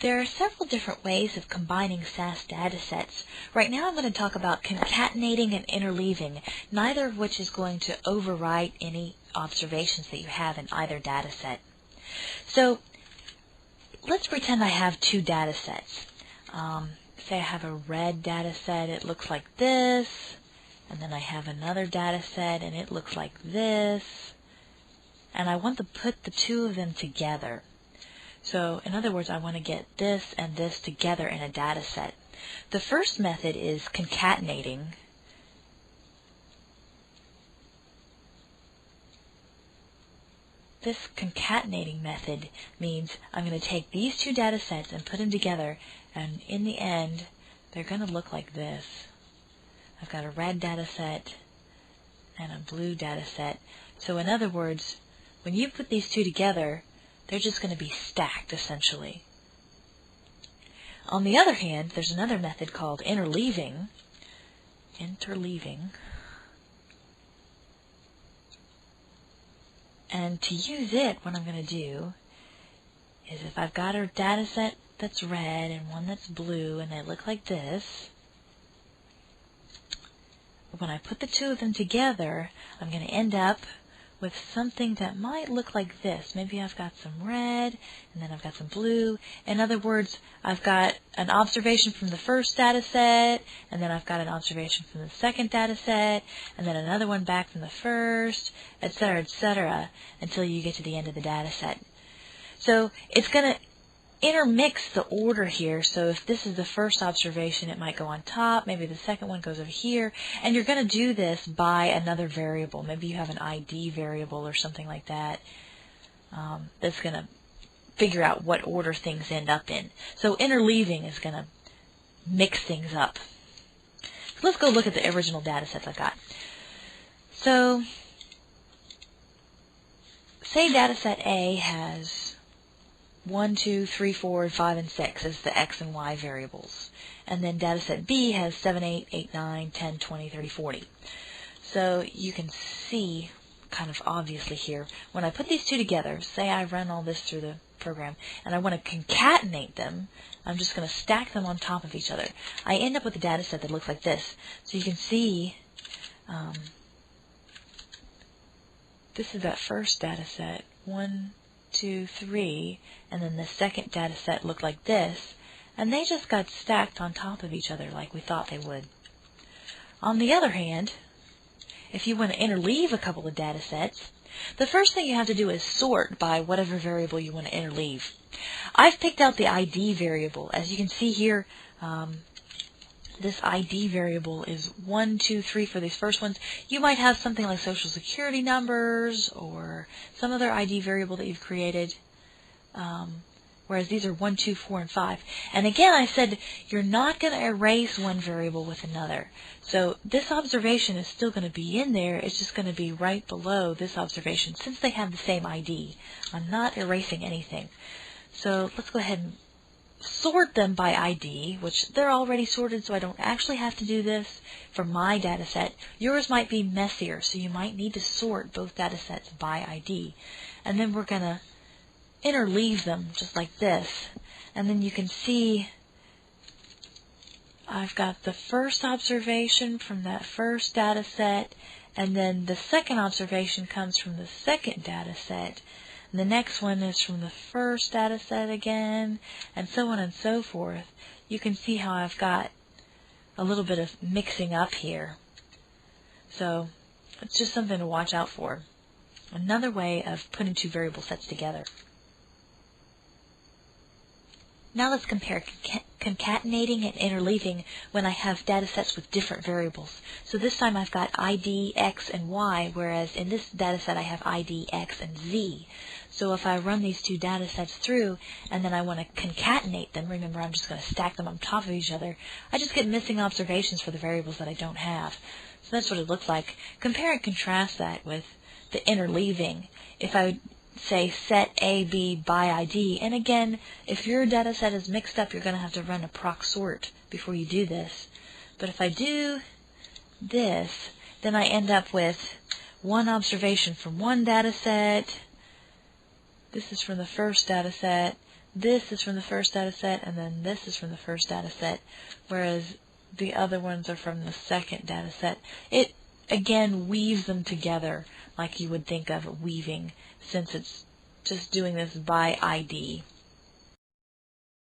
There are several different ways of combining SAS datasets. Right now I'm going to talk about concatenating and interleaving, neither of which is going to overwrite any observations that you have in either dataset. So let's pretend I have two datasets. Say I have a red dataset, it looks like this, and then I have another dataset and it looks like this, and I want to put the two of them together. So, in other words, I want to get this and this together in a data set. The first method is concatenating. This concatenating method means I'm going to take these two data sets and put them together, and in the end, they're going to look like this. I've got a red data set and a blue data set. So, in other words, when you put these two together, they're just going to be stacked, essentially. On the other hand, there's another method called interleaving. And to use it, what I'm going to do is if I've got a data set that's red and one that's blue, and they look like this, when I put the two of them together, I'm going to end up with something that might look like this. Maybe I've got some red, and then I've got some blue. In other words, I've got an observation from the first data set, and then I've got an observation from the second data set, and then another one back from the first, etc., until you get to the end of the data set. So it's going to intermix the order here. So if this is the first observation, it might go on top, maybe the second one goes over here, and you're going to do this by another variable. Maybe you have an ID variable or something like that that's going to figure out what order things end up in. So interleaving is going to mix things up. So let's go look at the original data sets I've got. So say data set A has 1, 2, 3, 4, 5, and 6 as the X and Y variables. And then data set B has 7, 8, 8, 9, 10, 20, 30, 40. So you can see kind of obviously here, when I put these two together, say I run all this through the program, and I want to concatenate them, I'm just going to stack them on top of each other. I end up with a data set that looks like this. So you can see this is that first data set, 1, 2, 3, and then the second data set looked like this, and they just got stacked on top of each other like we thought they would. On the other hand, if you want to interleave a couple of data sets, the first thing you have to do is sort by whatever variable you want to interleave. I've picked out the ID variable. As you can see here, this ID variable is 1, 2, 3 for these first ones. You might have something like social security numbers or some other ID variable that you've created, whereas these are 1, 2, 4, and 5. And again, I said you're not going to erase one variable with another. So this observation is still going to be in there. It's just going to be right below this observation. Since they have the same ID, I'm not erasing anything. So let's go ahead and sort them by ID, which they're already sorted, so I don't actually have to do this for my data set. Yours might be messier, so you might need to sort both data sets by ID. And then we're going to interleave them just like this. And then you can see I've got the first observation from that first data set, and then the second observation comes from the second data set. And the next one is from the first data set again, and so on and so forth. You can see how I've got a little bit of mixing up here. So it's just something to watch out for. Another way of putting two variable sets together. Now let's compare concatenating and interleaving when I have data sets with different variables. So this time I've got ID, X, and Y, whereas in this data set I have ID, X, and Z. So if I run these two data sets through and then I want to concatenate them, remember I'm just going to stack them on top of each other, I just get missing observations for the variables that I don't have. So that's what it looks like. Compare and contrast that with the interleaving. If I say set A, B by ID, and again, if your data set is mixed up, you're going to have to run a proc sort before you do this. But if I do this, then I end up with one observation from one data set. This is from the first data set. this is from the first data set, and then this is from the first data set, whereas the other ones are from the second data set. It, again, weaves them together like you would think of weaving, since it's just doing this by ID.